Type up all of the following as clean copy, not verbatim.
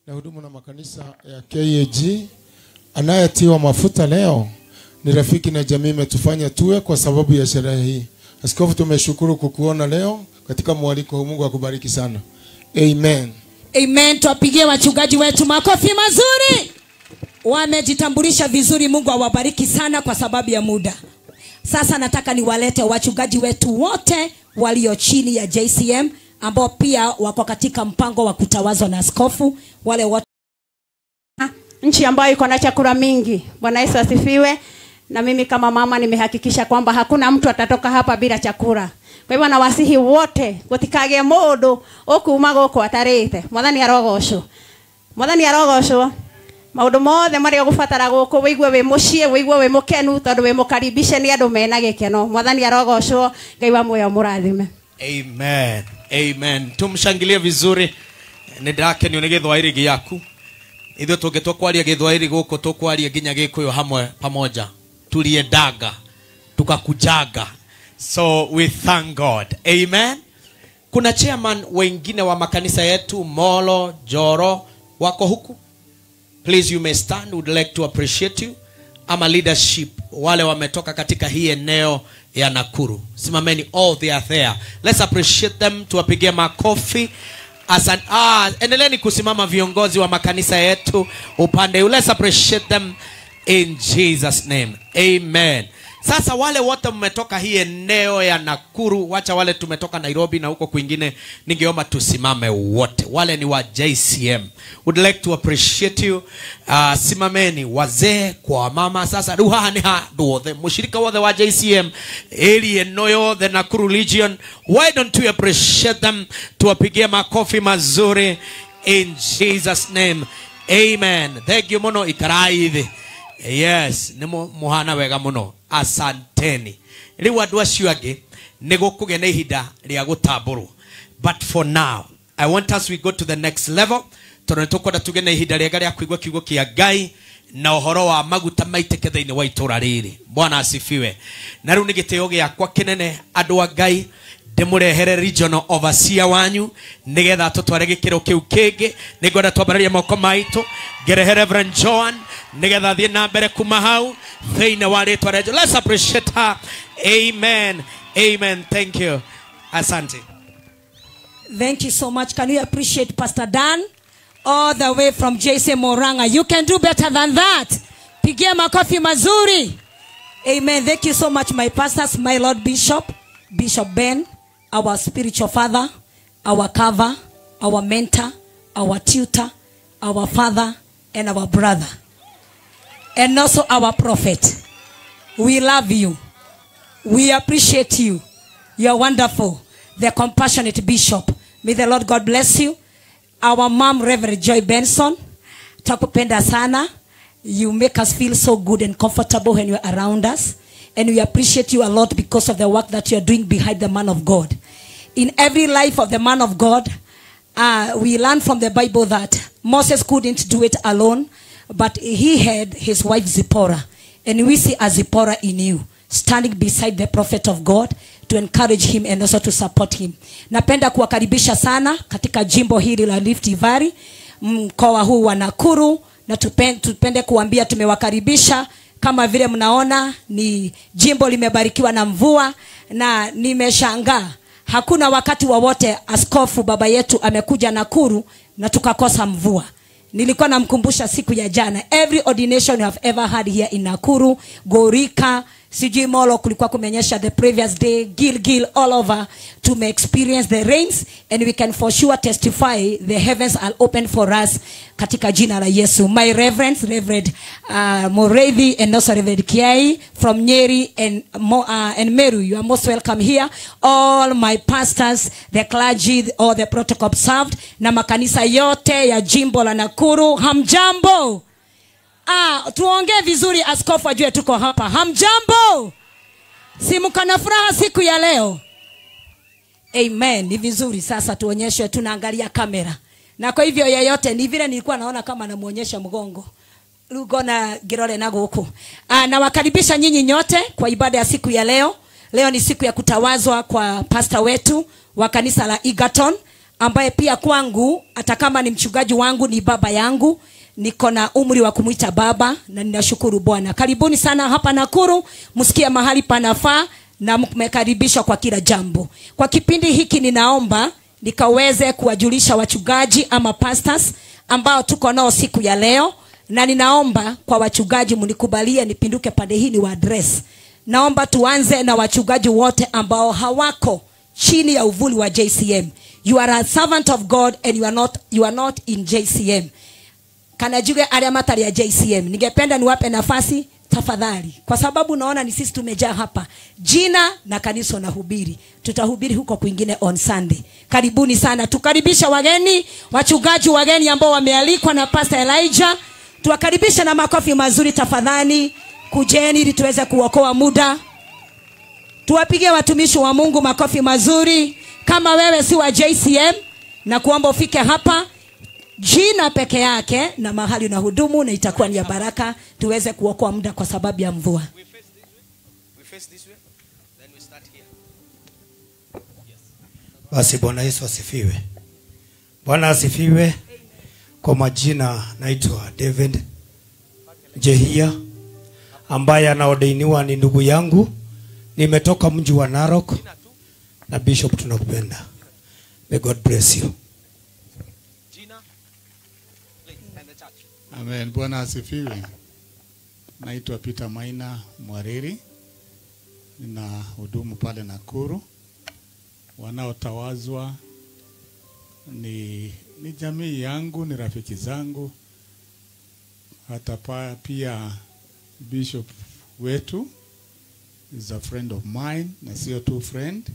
na hudumu na makanisa ya KAG. Anayetiwa mafuta leo ni rafiki na jamii imetufanya tuwe kwa sababu ya sherehe hii. Askofu, tumeshukuru kukuona leo katika mwaliko huu. Mungu akubariki sana. Amen. Amen. Tuwapigie wachungaji wetu makofi mazuri. Wamejitambulisha vizuri. Mungu awabariki sana kwa sababu ya muda. Sasa nataka niwalete wachungaji wetu wote walio chini ya JCM ambao pia wako katika mpango wa kutawazwa na askofu. Wale wote nchi ambayo iko na chakula mingi. Bwana Yesu asifiwe. Na mimi kama mama nimehakikisha kwamba hakuna mtu atatoka hapa bila chakula. Kwa hivyo nawasihi wote gutikage mundu okuma goko atarite. Mwathani arogocwo. Mwathani arogocwo. Maundu mothe mari gufatara goko wigwe we mucie wigwe we mukenu tondu we mukaribishe ni andu mena gikeno. Mwathani arogocwo. Ngai wa moyo murathime. Amen. Amen. Tumshangilie vizuri. Nidake ni githwairi giaku. Ithuĩ tũngĩtua kwaria gĩthwaĩri gũkũ tũkwaria nginya gĩkũyũ hamwe pamoja. Tuliendaga tukakujaga. So we thank God. Amen. Kuna chairman wengine wa makanisa yetu Molo, Joro wako huku. Please you may stand. Would like to appreciate you. Ama leadership wale wametoka katika hii eneo ya Nakuru. Simameni, all they are there. Let's appreciate them. Tuwapigie makofi. Endeleeni kusimama viongozi wa makanisa yetu upande. Let's appreciate them in Jesus name. Amen. Sasa wale wote mmetoka hii eneo ya Nakuru, wacha wale tumetoka Nairobi na huko kwingine, ningeomba tusimame wote. Wale ni wa JCM. Would like to appreciate you. Simameni wazee kwa mama. Sasa ruhani ha duothe mushirika wothe wa JCM area noyo the Nakuru region. Why don't we appreciate them? Tuwapigie makofi mazuri in Jesus name. Amen. Thank you muno ikaraithi. Yes, ni muhana wega muno. Asanteni. Riu andu acio angi ni gukuge na ihinda ria gutamburu. But for now, I want us we go to the next level. Tondu tukwenda tuge na ihinda riega ria kuigwa kiugo kia Ngai na uhoro wa maguta maitike thiini wa itura riri. Bwana asifiwe. Na riu ni gitio giakwa kinene andu a Ngai ndimurehere regional overseer wanyu nigetha tutware gikiro kiu kingi. Ningwenda twambararia moko maitu ngerehe Reverend Joan nigetha thie na mbere kuma hau thiini wa ritwa ria. Let's appreciate her. Amen. Amen. Thank you. Asante. Thank you so much. Can you appreciate Pastor Dan all the way from JCM Oranga? You can do better than that. Pigia makofi mazuri. Amen. Thank you so much, my pastors, my Lord Bishop Ben, our spiritual father, our cover, our mentor, our tutor, our father, and our brother. And also our prophet. We love you. We appreciate you. You are wonderful. The compassionate bishop. May the Lord God bless you. Our mom, Reverend Joy Benson. Takupenda sana. You make us feel so good and comfortable when you are around us. And we appreciate you a lot because of the work that you are doing behind the man of God. In every life of the man of God, we learn from the Bible that Moses couldn't do it alone, but he had his wife Zipporah. And we see a Zipporah in you, standing beside the prophet of God to encourage him and also to support him. Napenda kuwakaribisha sana katika jimbo hili la Rift Valley, mkoa huu wa Nakuru, na tupende kuambia tumewakaribisha. Kama vile mnaona ni jimbo limebarikiwa na mvua, na nimeshangaa hakuna wakati wowote askofu baba yetu amekuja Nakuru na tukakosa mvua. Nilikuwa namkumbusha siku ya jana, every ordination you have ever had here in Nakuru, Gorika, sijui Molo kulikuwa kumenyesha the previous day, Gilgil, all over, to experience the rains, and we can for sure testify the heavens are open for us katika jina la Yesu. My reverends, Reverend Morevi and also Reverend Kiai from Nyeri and Meru, you are most welcome here. All my pastors, the clergy, all the protocol observed, na makanisa yote ya jimbo la Nakuru, hamjambo. Tuongee vizuri askofu ajue tuko hapa. Hamjambo. Si mkana furaha siku ya leo? Amen. Ni vizuri sasa tuonyeshe, tunaangalia kamera. Na kwa hivyo yeyote, ni vile nilikuwa naona kama namuonyesha mgongo. Lugona girole na huko. Na wakaribisha nyinyi nyote kwa ibada ya siku ya leo. Leo ni siku ya kutawazwa kwa pastor wetu wa kanisa la Egerton, ambaye pia kwangu hata kama ni mchungaji wangu ni baba yangu. Niko na umri wa kumuita baba na ninashukuru Bwana. Karibuni sana hapa Nakuru, msikie mahali panafaa na mmekaribishwa kwa kila jambo. Kwa kipindi hiki ninaomba nikaweze kuwajulisha wachungaji ama pastors ambao tuko nao siku ya leo, na ninaomba kwa wachungaji mnikubalie nipinduke pande hii ni wa address. Naomba tuanze na wachungaji wote ambao hawako chini ya uvuli wa JCM. You are a servant of God and you are not in JCM. Kana juge aria matari ya JCM. Ningependa niwape nafasi tafadhali, kwa sababu naona ni sisi tumejaa hapa. Jina na kanisa na hubiri. Tutahubiri huko kwingine on Sunday. Karibuni sana. Tukaribisha wageni, wachungaji wageni ambao wamealikwa na Pastor Elijah. Tuwakaribisha na makofi mazuri tafadhali. Kujeni ili tuweze kuokoa muda. Tuwapigie watumishi wa Mungu makofi mazuri. Kama wewe si wa JCM na kuomba ufike hapa, jina peke yake na mahali na hudumu, na itakuwa ni ya baraka tuweze kuokoa muda kwa sababu ya mvua. Basi Bwana Yesu asifiwe. Bwana asifiwe. Kwa majina naitwa David Jehia, ambaye anaodainiwa ni ndugu yangu. Nimetoka mji wa Narok, na Bishop tunakupenda. May God bless you. Amen. Bwana asifiwe. Naitwa Peter Maina Mwariri. Nina hudumu pale Nakuru. Wanaotawazwa ni jamii yangu, ni rafiki zangu. Hata pia Bishop wetu is a friend of mine, na sio tu friend.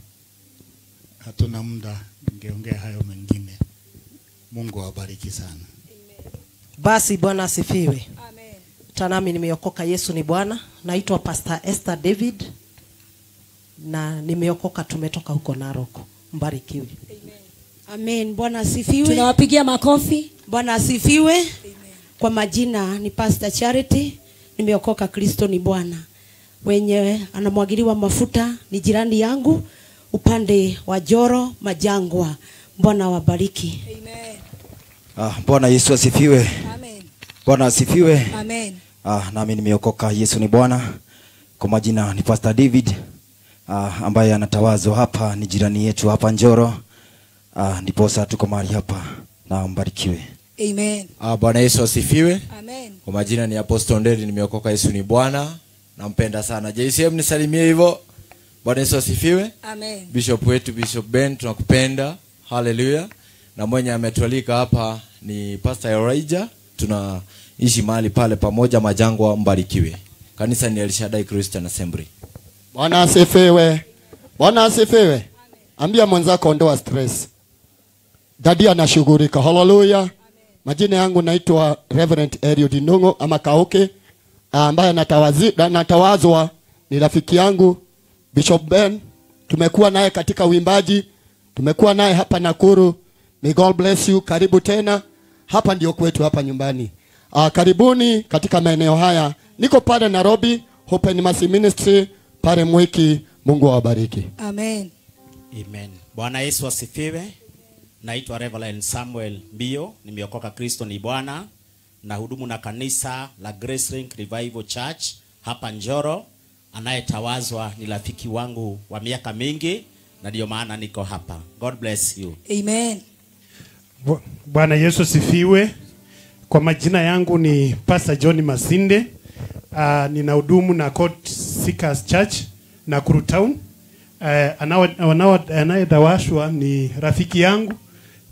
Hatuna muda ningeongea hayo mengine. Mungu awabariki sana. Basi Bwana asifiwe. Amen. Tanami nimeokoka, Yesu ni Bwana. Naitwa Pastor Esther David na nimeokoka, tumetoka huko Narok. Mbarikiwe. Amen. Amen. Bwana asifiwe. Tunawapigia makofi. Bwana asifiwe. Amen. Kwa majina ni Pastor Charity, nimeokoka, Kristo ni Bwana. Wenye anamwagiliwa mafuta ni jirani yangu upande wa Joro Majangwa. Bwana wabariki. Amen. Bwana Yesu asifiwe. Amen. Bwana asifiwe. Amen. Nami nimeokoka, Yesu ni Bwana. Kwa majina ni Pastor David, ambaye anatawazwa hapa, ni jirani yetu hapa Njoro. Ndiposa tuko mahali hapa, na mbarikiwe. Amen. Bwana Yesu asifiwe. Amen. Kwa majina ni Apostle Nderi, nimeokoka, Yesu ni Bwana. Nampenda sana. JCM nisalimie hivyo. Bwana Yesu asifiwe. Amen. Bishop wetu Bishop Ben tunakupenda. Hallelujah. Na mwenye ametualika hapa ni Pastor Elijah. Tunaishi mahali pale pamoja Majangwa, mbarikiwe. Kanisa ni El Shaddai Christian Assembly. Bwana asifiwe. Bwana asifiwe. Ambia mwenzako ondoa stress. Dadi anashughulika. Hallelujah. Majina yangu naitwa Reverend Eliud Ndungu ama Kauke, ambaye anatawazwa ni rafiki yangu Bishop Ben. Tumekuwa naye katika uimbaji, tumekuwa naye hapa Nakuru. May God bless you. Karibu tena. Hapa ndio kwetu, hapa nyumbani. Karibuni katika maeneo haya. Niko pale Nairobi, Open Mercy Ministry pale Mwiki. Mungu awabariki. Amen. Amen. Bwana Yesu asifiwe. Naitwa Reverend Samuel Mbio, nimeokoka, Kristo ni Bwana, na hudumu na kanisa la Grace Link Revival Church hapa Njoro. Anayetawazwa ni rafiki wangu wa miaka mingi, na ndio maana niko hapa. God bless you. Amen. Bwana Yesu asifiwe. Kwa majina yangu ni Pastor John Masinde. Ninahudumu na Court Seekers Church Nakuru Town. Anayetawashwa ni rafiki yangu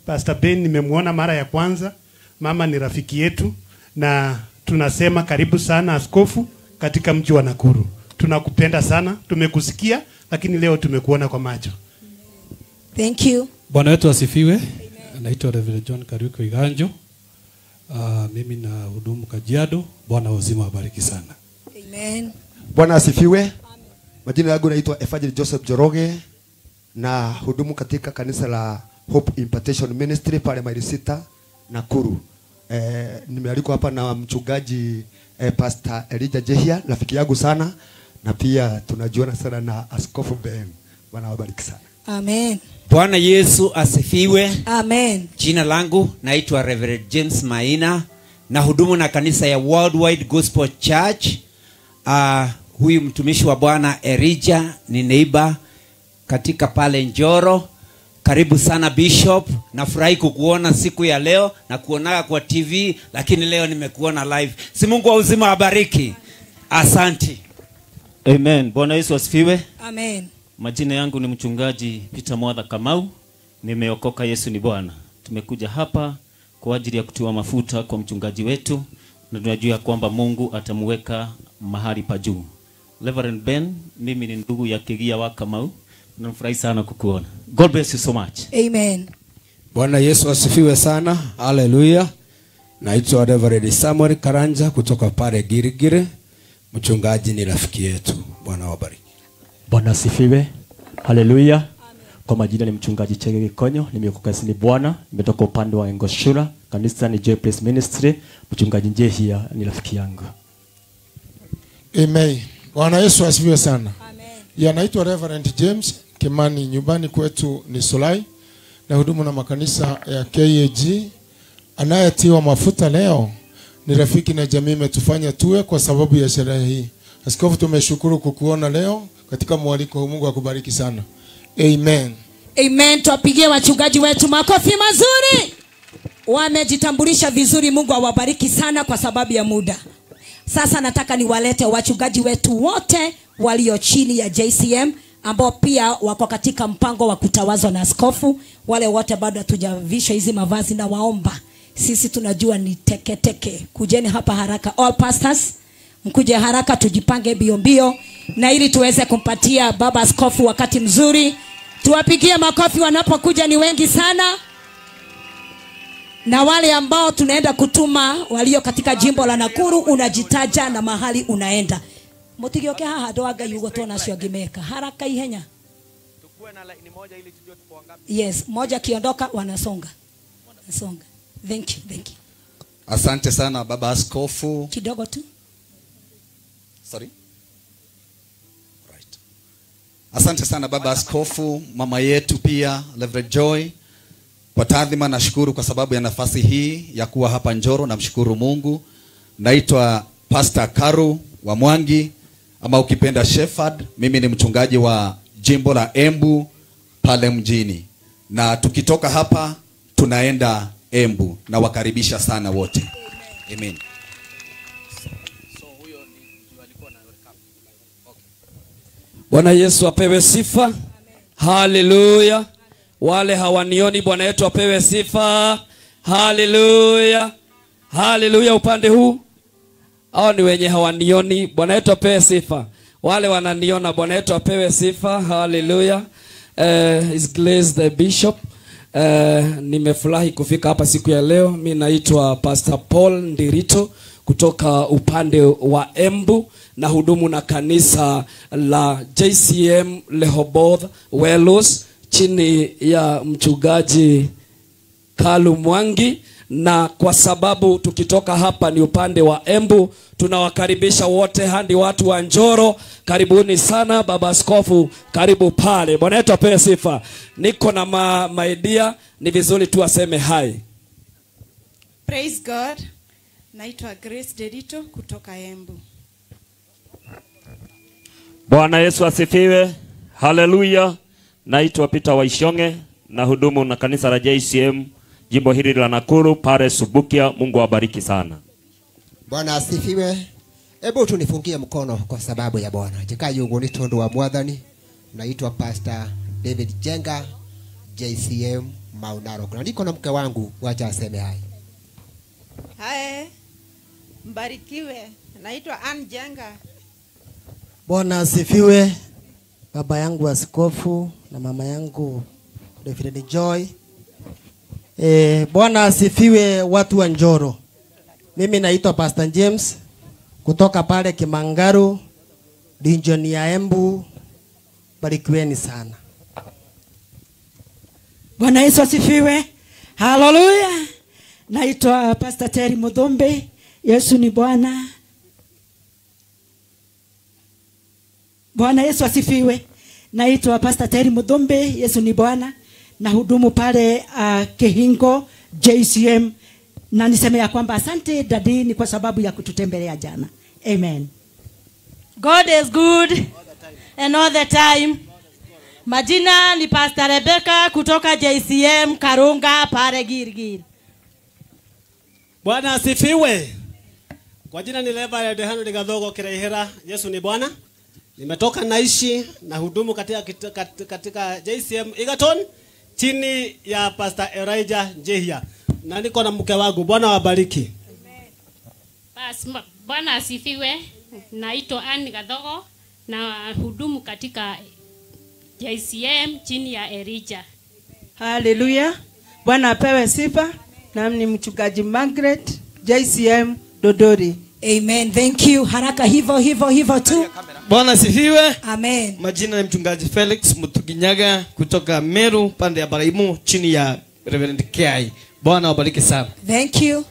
Pastor Ben, nimemuona mara ya kwanza. Mama ni rafiki yetu, na tunasema karibu sana askofu katika mji wa Nakuru. Tunakupenda sana, tumekusikia lakini leo tumekuona kwa macho. Thank you. Bwana wetu asifiwe. Naitwa Reverend John Kariuki Iganjo. Mimi na hudumu Kajiado. Bwana uzima abariki sana. Amen. Bwana asifiwe. Majina yangu naitwa Evangelist Joseph Joroge, na hudumu katika kanisa la Hope Impartation Ministry pale Maili Sita Nakuru. Nimealikwa hapa na mchungaji Pastor Elijah Jehia, rafiki yangu sana, na pia tunajuana sana na Askofu Ben. Bwana wabariki sana. Amen. Bwana Yesu asifiwe. Amen. Jina langu naitwa Reverend James Maina na hudumu na kanisa ya Worldwide Gospel Church. Huyu mtumishi wa Bwana Elijah ni neighbor katika pale Njoro. Karibu sana Bishop. Nafurahi kukuona siku ya leo na kuonaga kwa TV, lakini leo nimekuona live. Si Mungu wa uzima abariki. Asante. Amen. Bwana Yesu asifiwe. Amen. Majina yangu ni mchungaji Peter Mwadha Kamau. Nimeokoka, Yesu ni Bwana. Tumekuja hapa kwa ajili ya kutiwa mafuta kwa mchungaji wetu na tunajua kwamba Mungu atamweka mahali pa juu. Reverend Ben, mimi ni ndugu ya Kigia wa Kamau. Nafurahi sana kukuona. God bless you so much. Amen. Bwana Yesu asifiwe sana. Hallelujah. Naitwa Reverend Samuel Karanja kutoka pale Girigiri. Mchungaji ni rafiki yetu. Bwana wabariki. Bwana asifiwe. Haleluya. Kwa majina ni mchungaji Chege Gikonyo, nimeokoka Yesu ni Bwana, nimetoka upande wa Engoshura, kanisa ni Joy Place Ministry, mchungaji Njehia ni rafiki yangu. Amen. Bwana Yesu asifiwe sana. Amen. Naitwa Reverend James Kimani, nyumbani kwetu ni Solai na hudumu na makanisa ya KAG. Anayetiwa mafuta leo ni rafiki na jamii imetufanya tuwe kwa sababu ya sherehe hii. Askofu, tumeshukuru kukuona leo katika mwaliko huu. Mungu akubariki sana. Amen. Amen. Tuwapigie wachungaji wetu makofi mazuri. Wamejitambulisha vizuri. Mungu awabariki sana kwa sababu ya muda. Sasa nataka niwalete wachungaji wetu wote walio chini ya JCM ambao pia wako katika mpango wa kutawazwa na askofu. Wale wote bado hatujavishwa hizi mavazi na waomba. Sisi tunajua ni teke teke. Kujeni hapa haraka. All pastors, mkuje haraka tujipange bio mbio na ili tuweze kumpatia baba askofu wakati mzuri. Tuwapigie makofi wanapokuja, ni wengi sana. Na wale ambao tunaenda kutuma walio katika jimbo la Nakuru, unajitaja na mahali unaenda. Mutigioke haha ndoaga yugo tona cio ngimeka haraka ihenya. Tukue na line moja ili tujue tupo wangapi. Yes, moja kiondoka wanasonga. Nasonga. Thank you, thank you. Asante sana baba askofu. Kidogo tu. Sorry. Right. Asante sana baba askofu, mama yetu pia Reverend Joy. Kwa taadhima nashukuru kwa sababu ya nafasi hii ya kuwa hapa Njoro, namshukuru Mungu. Naitwa Pastor Karu wa Mwangi ama ukipenda Shepherd. Mimi ni mchungaji wa jimbo la Embu pale mjini. Na tukitoka hapa tunaenda Embu, na wakaribisha sana wote. Amen. Bwana Yesu apewe sifa. Haleluya. Wale hawanioni Bwana yetu apewe sifa. Haleluya. Haleluya. Upande huu hao ni wenye hawanioni, Bwana yetu apewe sifa. Wale wananiona Bwana yetu apewe sifa. Haleluya. His Grace the Bishop. Nimefurahi kufika hapa siku ya leo. Mimi naitwa Pastor Paul Ndirito kutoka upande wa Embu na hudumu na kanisa la JCM Rehoboth Welos chini ya mchungaji Kalu Mwangi. Na kwa sababu tukitoka hapa ni upande wa Embu, tunawakaribisha wote hadi watu wa Njoro. Karibuni sana baba askofu, karibu pale. Bwana yetu apewe sifa. Niko na maidia, ni vizuri tu aseme hai. Praise God. Naitwa Grace Dedito kutoka Embu. Bwana Yesu asifiwe. Haleluya. Naitwa Peter Waishonge na hudumu na kanisa la JCM jimbo hili la Nakuru pale Subukia. Mungu awabariki sana. Bwana asifiwe. Hebu tunifungie mkono kwa sababu ya Bwana. Jikayo ngoni tondo wa Mwathani. Naitwa Pastor David Jenga, JCM Maunaro. Na niko na mke wangu, wacha aseme hai. Hai. Mbarikiwe. Naitwa Ann Jenga. Bwana asifiwe. Baba yangu askofu na mama yangu Reverend Joy. Bwana asifiwe watu wa Njoro. Mimi naitwa Pastor James kutoka pale Kimangaru, region ya Embu. Barikiweni sana. Bwana Yesu asifiwe. Haleluya. Naitwa Pastor Terry Mudombe. Yesu ni Bwana. Bwana Yesu asifiwe. naitwa Pastor Terry Mudhombe, Yesu ni Bwana, na hudumu pale Kehingo JCM, na niseme ya kwamba asante dadi ni kwa sababu ya kututembelea jana. Amen. God is good and all the time. Majina ni Pastor Rebecca kutoka JCM Karunga pale Girigiri. Bwana asifiwe. Kwa jina ni Reverend Henry Gadhogo Kirehera. Yesu ni Bwana. Nimetoka naishi na hudumu katika JCM Egerton chini ya Pastor Elijah Njehia. Na niko na mke wangu. Bwana wabariki. Bwana asifiwe. Naitwa Anne Gadhogo na hudumu katika JCM chini ya Elijah. Hallelujah. Bwana apewe sifa. Na ni mchungaji Margaret, JCM Dodori. Amen. Thank you. Haraka hivyo tu. Bwana asifiwe. Amen. Majina ni mchungaji Felix Mutuginyaga kutoka Meru pande ya Baraimu chini ya Reverend Kiai. Bwana wabariki sana. Thank you.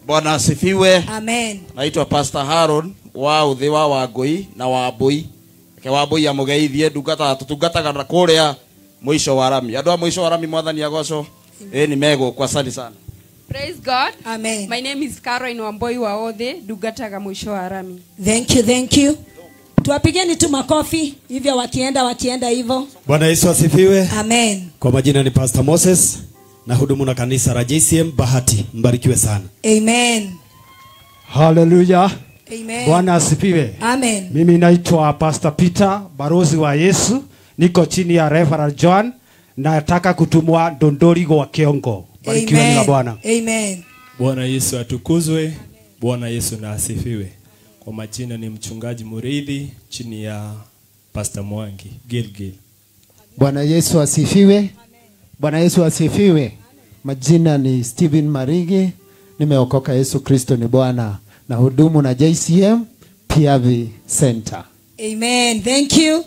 Bwana asifiwe. Amen. Naitwa Pastor Haron wa uthi wa Wangui na Wambui. Ke Wambui ya mugeithie ndungata tutungataga kuria mwisho wa rami. Andu a mwisho wa rami mwathani agoco. Ni mego kwa asante sana. Praise God. Amen. My name is Caroline Wamboi Waothe, Dugataga mwisho wa rami. Thank you. Tuwapigeni tu makofi hivyo wakienda hivyo. Bwana Yesu asifiwe. Amen. Kwa majina ni Pastor Moses na hudumu na kanisa la JCM Bahati. Mbarikiwe sana. Amen. Hallelujah. Amen. Bwana asifiwe. Amen. Mimi naitwa Pastor Peter, barozi wa Yesu. Niko chini ya Reverend John. Nataka kutumwa Dondori kwa Kiongo. Barikiwe na Bwana. Amen. Bwana Yesu atukuzwe. Bwana Yesu na asifiwe. Kwa majina ni mchungaji Muridhi chini ya Pastor Mwangi Gilgil. Bwana Yesu asifiwe. Bwana Yesu asifiwe. Majina ni Steven Marigi. Nimeokoka, Yesu Kristo ni Bwana, na hudumu na JCM PRV Center. Amen. Thank you.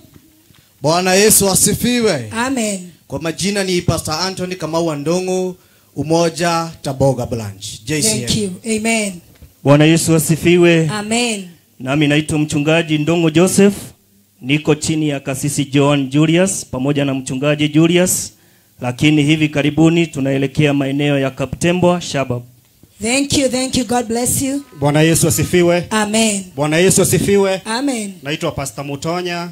Bwana Yesu asifiwe. Amen. Kwa majina ni Pastor Anthony Kamau Ndongo, Umoja Taboga Branch, JCM. Thank you. Amen. Bwana Yesu asifiwe. Amen. Nami naitwa mchungaji Ndongo Joseph. Niko chini ya kasisi John Julius pamoja na mchungaji Julius, lakini hivi karibuni tunaelekea maeneo ya Kaptembwa Shabab. Thank you. God bless you. Bwana Yesu asifiwe. Amen. Bwana Yesu asifiwe. Amen. Naitwa Pastor Mutonya,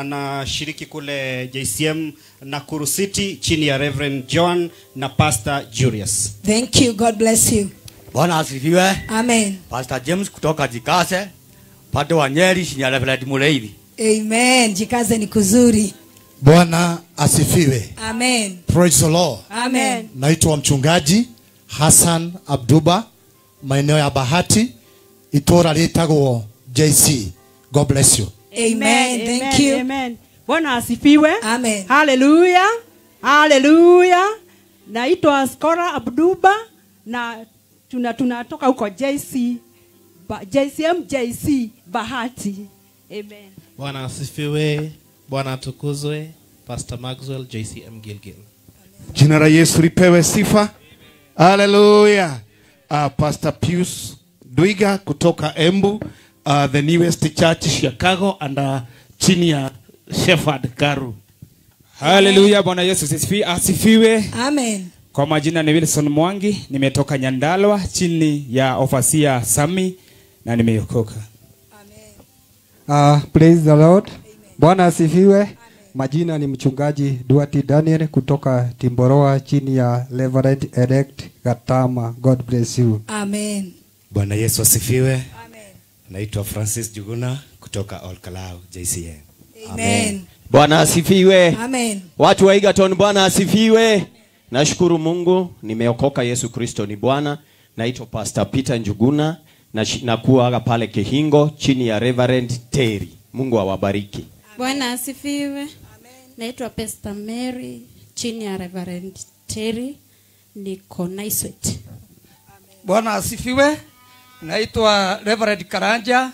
na shiriki kule JCM Nakuru City chini ya Reverend John na Pastor Julius. Thank you. God bless you. Bwana asifiwe. Amen. Pastor James kutoka Jikase, pande wa Nyeri chini ya Reverend Mureithi. Amen. Jikaze ni kuzuri. Bwana asifiwe. Amen. Praise the Lord. Amen. Naitwa mchungaji Hassan Abduba, maeneo ya Bahati, itora litagwo JC. God bless you. Amen. Thank you. Amen. Bwana asifiwe. Amen. Hallelujah. Hallelujah. Naitwa Skora Abduba na tunatoka huko JCM JC Bahati. Amen. Bwana asifiwe. Bwana atukuzwe. Pastor Maxwell, JCM Gilgil. Jina la Yesu lipewe sifa. Hallelujah. Pastor Pius Dwiga kutoka Embu, the newest church Chicago, and chini ya Shepherd Karu. Hallelujah. Bwana Yesu asifiwe. Amen. Kwa majina ni Wilson Mwangi, nimetoka Nyandalwa chini ya Ofasia Sami na nimeokoka. Praise the Lord. Bwana asifiwe. Majina ni mchungaji Duati Daniel kutoka Timboroa chini ya Reverend Elect Gatama. God bless you. Amen. Bwana Yesu asifiwe. Amen. Naitwa Francis Juguna kutoka Olkalau JCM. Amen. Bwana asifiwe. Amen. Watu wa Egerton, Bwana asifiwe. Nashukuru Mungu nimeokoka, Yesu Kristo ni Bwana. Naitwa Pastor Peter Njuguna na kuwa pale Kehingo chini ya Reverend Terry. Mungu awabariki. Bwana asifiwe. Naitwa Pastor Mary chini ya Reverend Terry, niko Naiswet. Bwana asifiwe. Naitwa Reverend Karanja,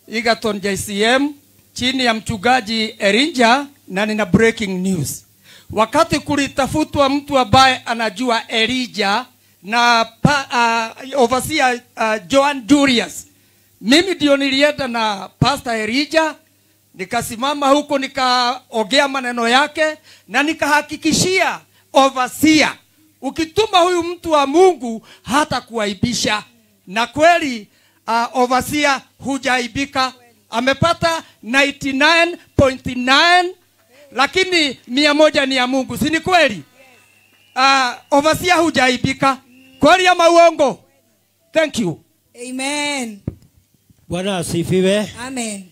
Egerton JCM chini ya mchungaji Erinja, na nina breaking news. Wakati kulitafutwa mtu ambaye anajua Elijah na overseer Joan Julius, mimi ndio nilienda na Pastor Elijah nikasimama huko nikaongea maneno yake na nikahakikishia overseer, ukituma huyu mtu wa Mungu hata kuaibisha. Na kweli overseer hujaibika, amepata 99.9, lakini 100 ni ya Mungu, si ni kweli? Overseer hujaibika, kweli ama uongo? Thank you. Amen. Bwana asifiwe. Amen.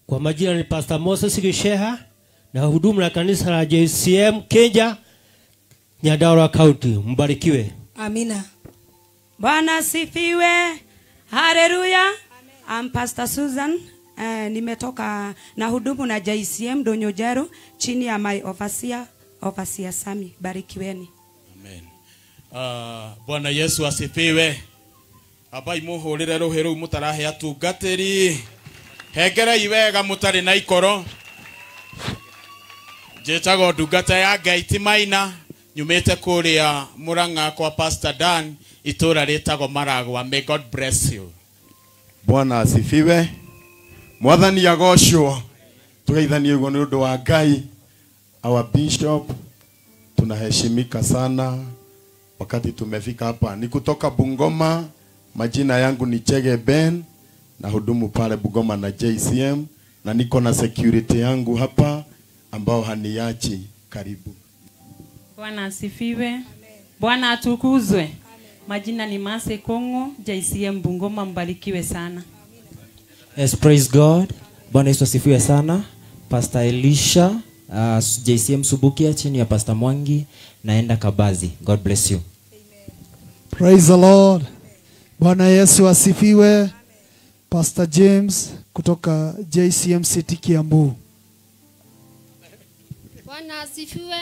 Kwa majina ni Pastor Moses Gisheha na hudumu na kanisa la JCM Kenya, Nyandarua County. Mbarikiwe. Amina. Bwana asifiwe. Haleluya. I'm Pastor Susan. Nimetoka na hudumu na JCM Donyojero chini ya my overseer Sami. Barikiweni. Amen. Bwana Yesu asifiwe. Abai muhurire ruhiru mutarahe atungatiri. Hengera iwega mutari na ikoro. Jetago ndungata ya Ngai ti Maina, nyumite kuria Murang'a kwa Pastor Dan, itura ritagwo Maragwa. May God bless you. Bwana asifiwe. Mwathani agocwo. Tugeithanie ugo ni undu wa Ngai. Our bishop tunaheshimika sana wakati tumefika hapa. Ni kutoka Bungoma. Majina yangu ni Chege Ben na hudumu pale Bungoma na JCM, na niko na security yangu hapa ambao haniachi. Karibu. Bwana asifiwe. Bwana atukuzwe. Majina ni Mase Kongo, JCM Bungoma. Mbarikiwe sana. Yes, praise God. Bwana Yesu asifiwe sana. Pastor Elisha, JCM Subukia chini ya Pastor Mwangi, naenda Kabazi. God bless you. Praise the Lord. Bwana Yesu asifiwe. Pastor James kutoka JCM City Kiambu. Bwana asifiwe.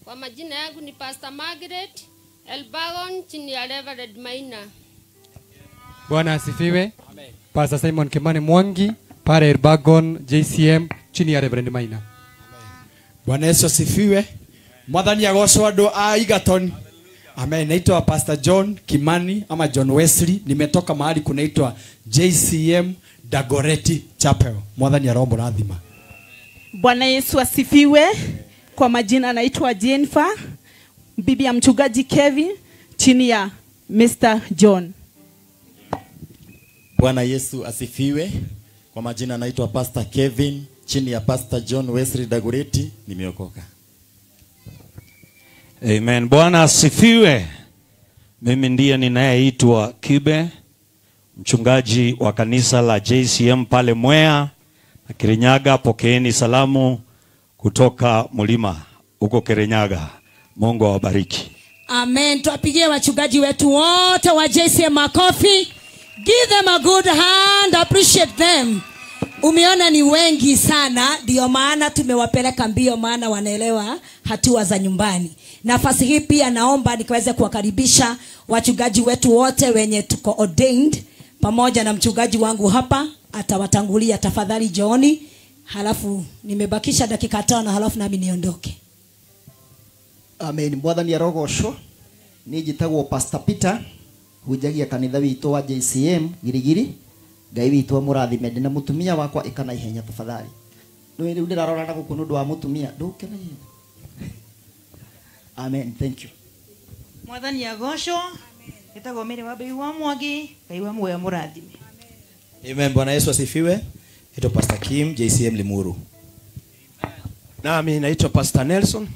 Kwa majina yangu ni Pastor Margaret Elbagon chini ya Reverend Maina. Bwana asifiwe. Pastor Simon Kimani Mwangi pale Elbagon JCM chini ya Reverend Maina. Bwana Yesu asifiwe. Mwathani agocwo andu a Egerton. Amen. Naitwa Pastor John Kimani ama John Wesley. Nimetoka mahali kunaitwa JCM Dagoretti Chapel. Mwathani arombo rathima. Bwana Yesu asifiwe. Kwa majina naitwa Jennifer, bibi ya mchungaji Kevin chini ya Mr. John. Bwana Yesu asifiwe. Kwa majina naitwa Pastor Kevin chini ya Pastor John Wesley Dagoretti. Nimeokoka. Amen. Bwana asifiwe. Mimi ndiye ninayeitwa Kibe, mchungaji wa kanisa la JCM pale Mwea na Kirinyaga. Pokeeni salamu kutoka Mulima huko Kirinyaga. Mungu awabariki. Amen. Tuwapigie wachungaji wetu wote wa JCM makofi. Give them a good hand. Appreciate them. Umeona ni wengi sana, ndio maana tumewapeleka mbio, maana wanaelewa hatua za nyumbani. Nafasi hii pia naomba nikaweze kuwakaribisha wachungaji wetu wote wenye tuko ordained, pamoja na mchungaji wangu hapa atawatangulia. Tafadhali Johni, halafu nimebakisha dakika 5 halafu nami niondoke. Amen. Mwathani arogocwo. Ni jitagwo Pastor Peter, hujagia kanitha witũ wa JCM Girigiri. Ngai witũ amũrathime. Ndina mutumia wakwa ikana ihenya tafadhali. Rĩu ndirarora na gũkũ nũndũ wa mutumia ndũke na ihenya. Amen. Thank you. Mwathani agocwo. Gĩtagwo Mary wa Mbei wa Mwangi, Ngai wa muoyo mũrathime. Amen. Bwana Yesu asifiwe. Naitwa Pastor Kim, JCM Limuru. Nami naitwa Pastor Nelson